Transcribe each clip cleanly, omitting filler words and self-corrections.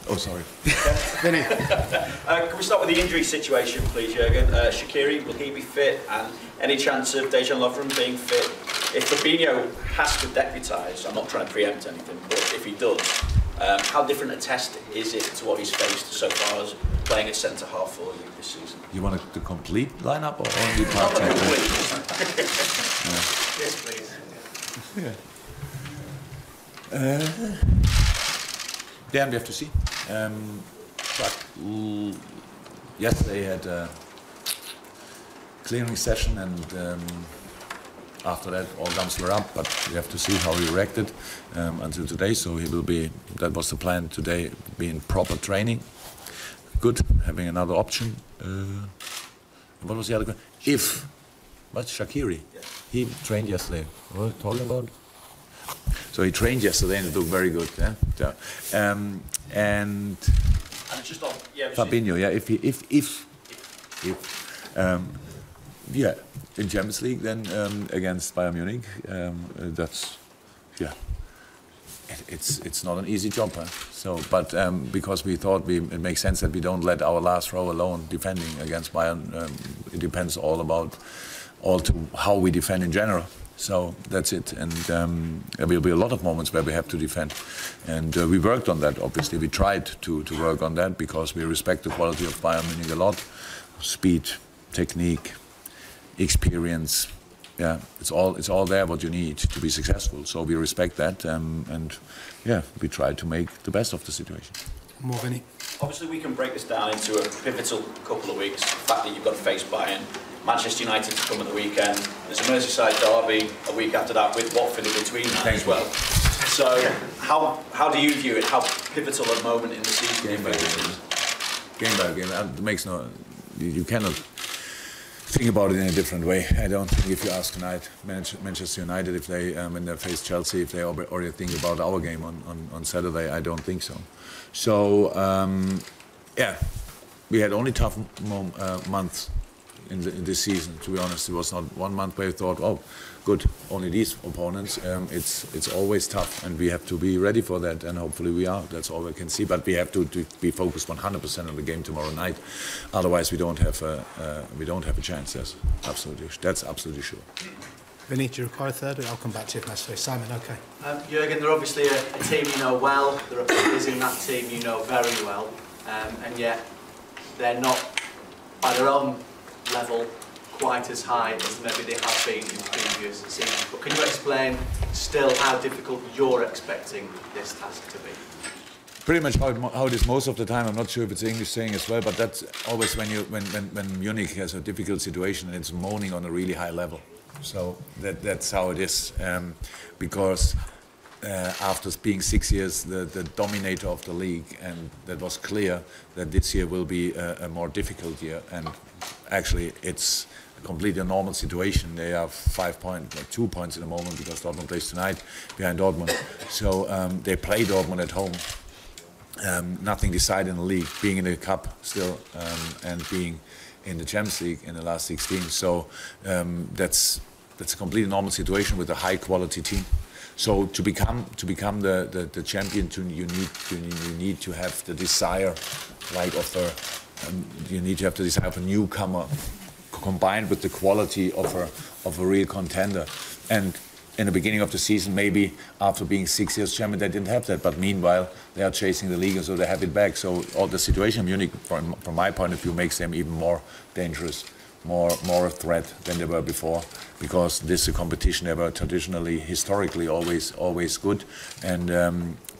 Oh, sorry. Vinny. Can we start with the injury situation, please, Jurgen? Shaqiri, will he be fit? And any chance of Dejan Lovren being fit? If Fabinho has to deputise, I'm not trying to preempt anything, but if he does, how different a test is it to what he's faced so far as playing at centre-half for you this season? You want the complete lineup or only part-time? Yes, please. Yeah. Then we have to see. But yesterday had a clearing session, and after that all guns were up. But we have to see how he reacted until today. So he will be. That was the plan today. Be in proper training. Good, having another option. What was the other question? What's Shaqiri? Yes. He trained yesterday. What are you talking about? So he trained yesterday and it looked very good. Yeah. And it's just on, Fabinho, yeah. Yeah, in Champions League then against Bayern Munich, that's it's not an easy job, huh? So, but because we thought it makes sense that we don't let our last row alone defending against Bayern. It depends all to how we defend in general. So that's it, and there will be a lot of moments where we have to defend, and we worked on that. Obviously, we tried to work on that because we respect the quality of Bayern Munich a lot. Speed, technique, experience, yeah, it's all there what you need to be successful. So we respect that, and yeah, we try to make the best of the situation. More Vinny. Obviously, we can break this down into a pivotal couple of weeks. The fact that you've got to face Bayern. Manchester United to come at the weekend. There's a Merseyside derby a week after that with Watford in between that as well. So how do you view it? How pivotal a moment in the season? Game by game. It makes no. You cannot think about it in a different way. I don't think if you ask tonight Manchester United if they when they face Chelsea, if they already think about our game on Saturday, I don't think so. So yeah, we had only tough months in this season. To be honest, it was not one month where we thought, oh, good, only these opponents. It's always tough, and we have to be ready for that, and hopefully we are. That's all we can see. But we have to be focused 100% on the game tomorrow night. Otherwise, we don't have a chance. That's absolutely sure. Vinny, do you require a third? I'll come back to you if necessary. Simon, okay. Jurgen, they're obviously a team you know well. There are players in that team you know very well, and yet they're not by their own level quite as high as maybe they have been in previous seasons. But can you explain still how difficult you're expecting this task to be? Pretty much how it is most of the time. I'm not sure if it's English saying as well, but that's always when Munich has a difficult situation and it's moaning on a really high level. So that's how it is, because after being 6 years the dominator of the league, and that was clear that this year will be a more difficult year, and actually it's a completely normal situation. They have 2 points in the moment because Dortmund plays tonight behind Dortmund. So they play Dortmund at home. Nothing decided in the league, being in the cup still, and being in the Champions League in the last 16. So that's a completely normal situation with a high quality team. So to become the champion, you need to have the desire, like you need to have the desire of a newcomer, combined with the quality of a real contender. And in the beginning of the season, maybe after being 6 years champion, they didn't have that. But meanwhile, they are chasing the league, and so they have it back. So all the situation in Munich, from my point of view, makes them even more dangerous, more a threat than they were before, because this is a competition. They were traditionally, historically, always good. And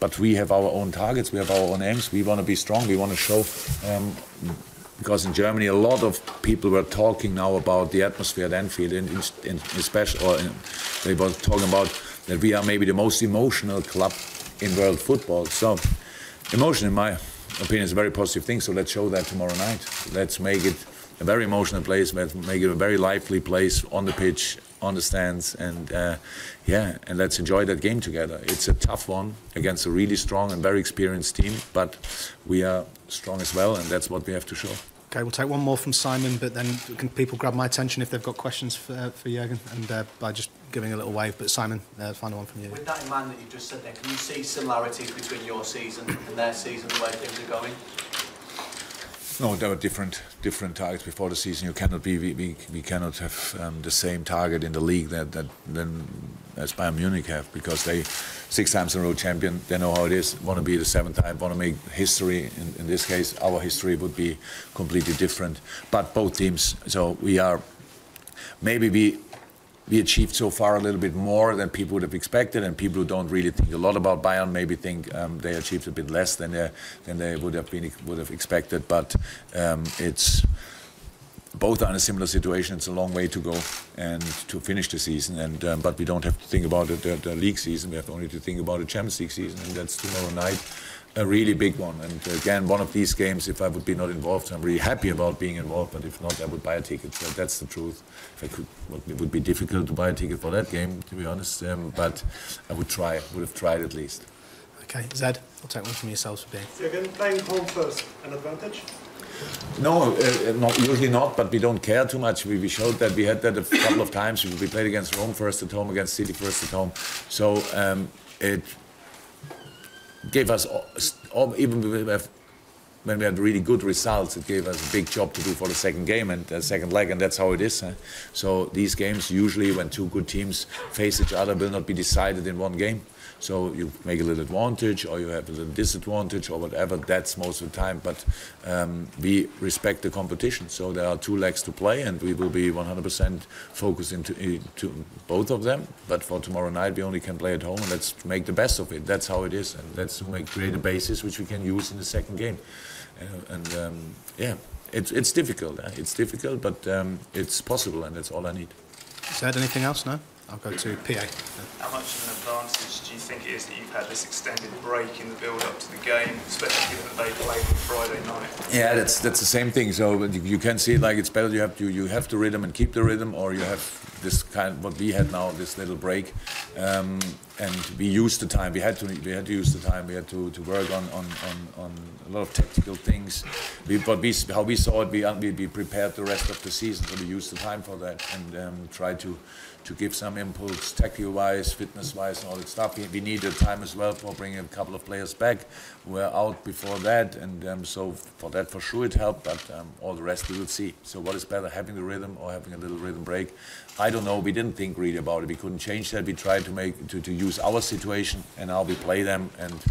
but we have our own targets, we have our own aims. We want to be strong. We want to show. Because in Germany, a lot of people were talking now about the atmosphere at Anfield, they were talking about that we are maybe the most emotional club in world football. So, emotion, in my opinion, is a very positive thing. So let's show that tomorrow night. Let's make it a very emotional place. Let's make it a very lively place on the pitch, on the stands, and and let's enjoy that game together. It's a tough one against a really strong and very experienced team, but we are strong as well, and that's what we have to show. Okay, we'll take one more from Simon, but then can people grab my attention if they've got questions for Jurgen, and by just giving a little wave. But Simon, final one from you. With that in mind that you've just said there, can you see similarities between your season and their season, the way things are going? No, there were different targets before the season. You cannot we cannot have the same target in the league that as Bayern Munich have, because they 6 times in a row champion. They know how it is. Want to be the 7th time. Want to make history. In this case, our history would be completely different. But both teams. So we are maybe we achieved so far a little bit more than people would have expected, and people who don't really think a lot about Bayern maybe think they achieved a bit less than they would have expected. But it's both are in a similar situation. It's a long way to go and to finish the season, and but we don't have to think about the league season. We have only to think about the Champions League season, and that's tomorrow night. A really big one, and again, one of these games, if I would be not involved, I'm really happy about being involved, but if not, I would buy a ticket. So that's the truth. If I could, it would be difficult to buy a ticket for that game, to be honest, but I would have tried at least. Okay, Zed, I'll take one from yourselves for being. Jurgen, playing home first, an advantage? No, usually not, but we don't care too much. We showed that we had that a couple of times. We played against Rome first at home, against City first at home. So it gave us, even when we had really good results, it gave us a big job to do for the second game and the second leg, and that's how it is. So these games, usually when 2 good teams face each other, will not be decided in one game. So you make a little advantage, or you have a little disadvantage, or whatever. That's most of the time. But we respect the competition. So there are 2 legs to play, and we will be 100% focused into both of them. But for tomorrow night, we only can play at home, and let's make the best of it. That's how it is, and let's create a basis which we can use in the second game. Yeah, it's difficult. It's difficult, but it's possible, and that's all I need. Zed, anything else? No? I'll go to PA. How much of an advantage do you think it is that you've had this extended break in the build-up to the game, especially given that they played on Friday night? Yeah, that's the same thing. So you can see it like it's better. You have the rhythm and keep the rhythm, or you have this kind what we had now, this little break, and we used the time. We had to use the time. We had to work on a lot of tactical things. How we saw it, we prepared the rest of the season, so we used the time for that and try to give some impulse, tactical-wise, fitness-wise, and all that stuff. We needed time as well for bringing a couple of players back who were out before that, and so for that for sure it helped, but all the rest we will see. So what is better, having the rhythm or having a little rhythm break? I don't know. We didn't think really about it. We couldn't change that. We tried to use our situation and how we play them, and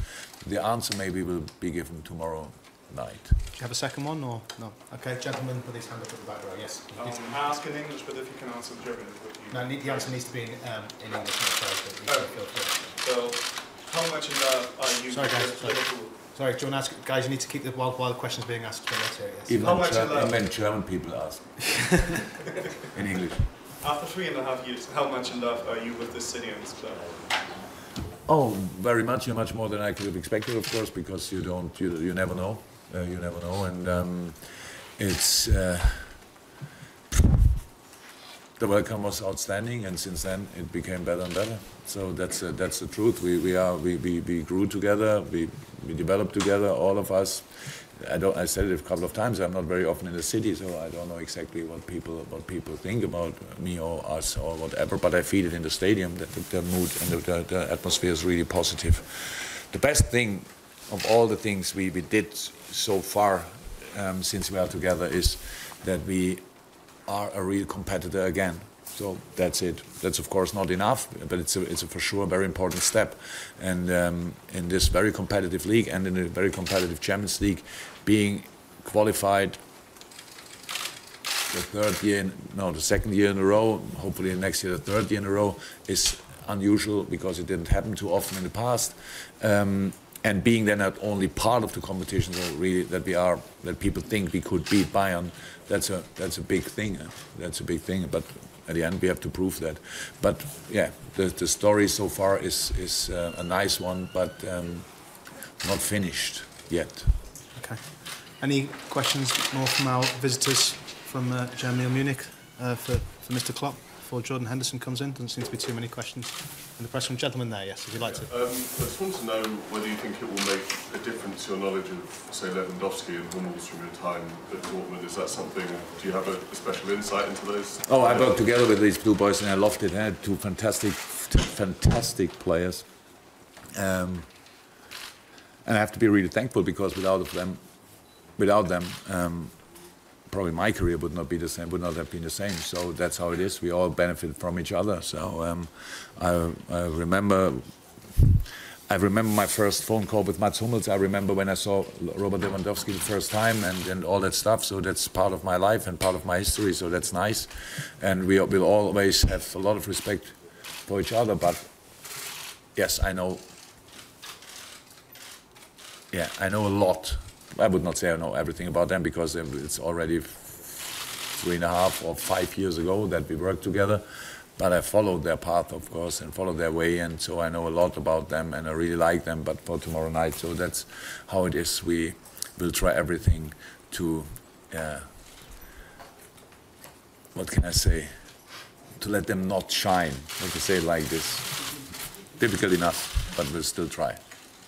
the answer maybe will be given tomorrow night. Do you have a second one or no? Okay, gentleman with his hand up at the back row. Yes. I ask in English, but if you can answer German, no, the answer needs to be in English. So, how much in love are you with Liverpool? Sorry, do you want to ask, guys? You need to keep while the question's being asked. Yes. Even German people ask in English. After 3.5 years, how much in love are you with the city and this club? Oh, very much. You're much more than I could have expected, of course, because you never know. You never know, and it's the welcome was outstanding, and since then it became better and better. So that's the truth. We grew together. We developed together, all of us. I said it a couple of times. I'm not very often in the city, so I don't know exactly what people think about me or us or whatever. But I feel it in the stadium that the mood and the atmosphere is really positive. The best thing of all the things we did so far since we are together is that we are a real competitor again. So that's it. That's of course not enough, but it's a for sure a very important step. And in this very competitive league and in a very competitive Champions League, being qualified the second year in a row, hopefully next year the 3rd year in a row, is unusual because it didn't happen too often in the past. And being then not only part of the competition, so really that people think we could beat Bayern, that's a big thing. That's a big thing. But at the end, we have to prove that. But yeah, the story so far is a nice one, but not finished yet. Okay. Any questions more from our visitors from Germany or Munich for Mr. Klopp? before Jordan Henderson comes in. Doesn't seem to be too many questions in the press room. Gentleman there, yes, if you'd like to. I just want to know whether you think it will make a difference to your knowledge of, say, Lewandowski and Hummels from your time at Dortmund. Is that something, do you have a special insight into those? Oh, I worked together with these two boys and I loved it. I had two fantastic players. And I have to be really thankful because without them, probably my career would not have been the same. So that's how it is. We all benefit from each other. So I remember my first phone call with Mats Hummels. I remember when I saw Robert Lewandowski the first time and all that stuff. So that's part of my life and part of my history. So that's nice. And we will always have a lot of respect for each other. But yes, I know. Yeah, I know a lot. I would not say I know everything about them because it's already 3.5 or 5 years ago that we worked together. But I followed their path, of course, and followed their way, and so I know a lot about them, and I really like them. But for tomorrow night, so that's how it is. We will try everything to, what can I say, to let them not shine. Let me say it like this. Difficult enough, but we'll still try.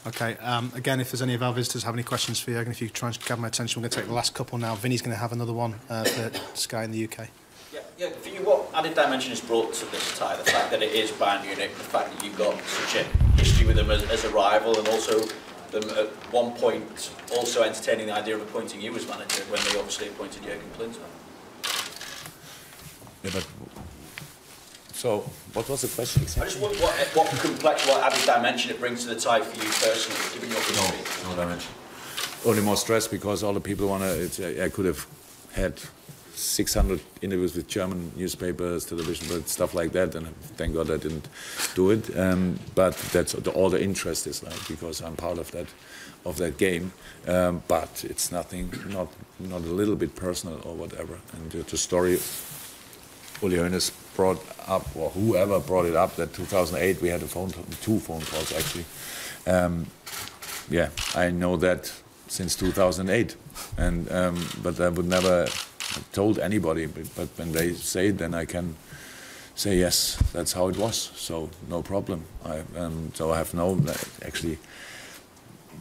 Okay, again, if there's any of our visitors have any questions for Jurgen, if you could try and grab my attention, we're going to take the last couple now. Vinny's going to have another one for Sky in the UK. Yeah, for you, what added dimension is brought to this tie? The fact that it is Bayern Munich, the fact that you've got such a history with them as a rival, and also them at one point also entertaining the idea of appointing you as manager when they obviously appointed Jurgen Klinsmann. Yeah, but so what was the question exactly? I just wonder what added dimension it brings to the tie for you personally, given your history. No dimension. Only more stress because all the people want to. I could have had 600 interviews with German newspapers, television, but stuff like that, and thank God I didn't do it. But that's all the interest is like because I'm part of that game. But it's nothing, not a little bit personal or whatever. And the story Uli Hoeneß brought up, or whoever brought it up, that 2008 we had two phone calls actually. Yeah, I know that since 2008, and but I would never told anybody. But when they say it, then I can say yes, that's how it was. So no problem. So I have no actually.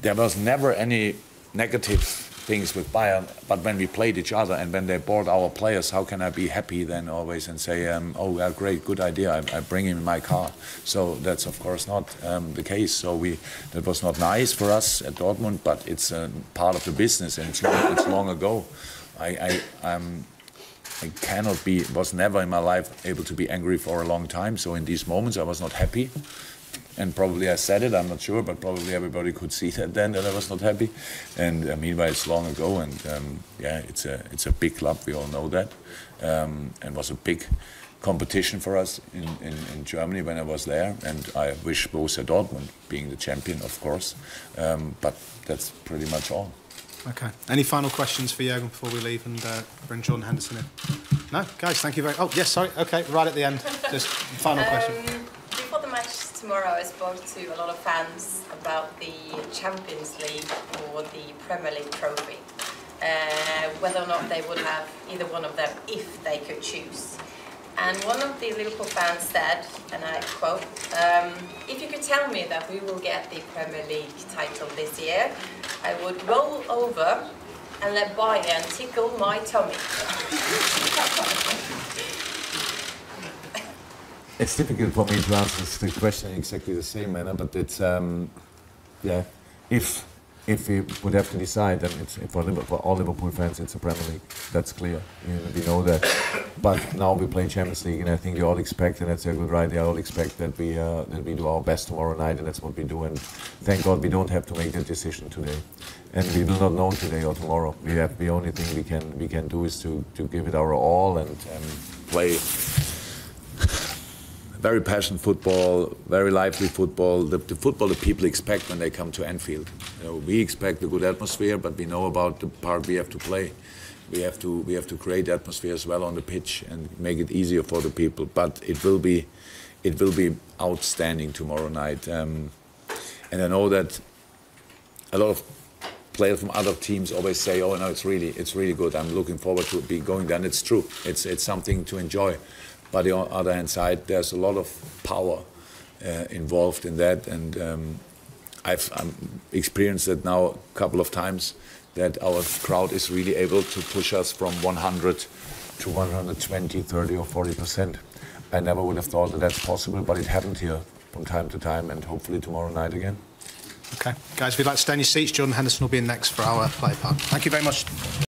There was never any negative things with Bayern, but when we played each other and when they bought our players, how can I be happy then always and say, oh, yeah, great, good idea, I bring him in my car. So that's of course not the case. So that was not nice for us at Dortmund, but it's part of the business and it's long ago. I cannot be, was never in my life able to be angry for a long time. So in these moments I was not happy. And probably I said it, I'm not sure, but probably everybody could see that then that I was not happy. And meanwhile, it's long ago, and yeah, it's a big club. We all know that, and was a big competition for us in Germany when I was there. And I wish Borussia Dortmund being the champion, of course. But that's pretty much all. Okay. Any final questions for Jurgen before we leave and bring Jordan Henderson in? No, guys. Thank you very. Oh yes, sorry. Okay, right at the end. Just final question. Before the match tomorrow, I spoke to a lot of fans about the Champions League or the Premier League trophy, whether or not they would have either one of them if they could choose. And one of the Liverpool fans said, and I quote, if you could tell me that we will get the Premier League title this year, I would roll over and let Bayern tickle my tummy. It's difficult for me to answer the question in exactly the same manner, but it's yeah. If we would have to decide, then it's for all Liverpool fans, it's a Premier League. That's clear. We know that. But now we play Champions League, and I think you all expect, and that's a good right. They all expect that we do our best tomorrow night, and that's what we do. And thank God we don't have to make that decision today, and we will not know today or tomorrow. The only thing we can do is to give it our all and play. Very passionate football, very lively football. The football that people expect when they come to Anfield. We expect a good atmosphere, but we know about the part we have to play. We have to create atmosphere as well on the pitch and make it easier for the people. But it will be outstanding tomorrow night. And I know that a lot of players from other teams always say, "Oh no, it's really good. I'm looking forward to be going there." And it's true. It's something to enjoy. But on the other hand side, there's a lot of power involved in that, and I've experienced it now a couple of times, that our crowd is really able to push us from 100 to 120, 30 or 40%. I never would have thought that that's possible, but it happened here from time to time, and hopefully tomorrow night again. Okay, guys, if you'd like to stay in your seats, Jordan Henderson will be in next for our play part. Thank you very much.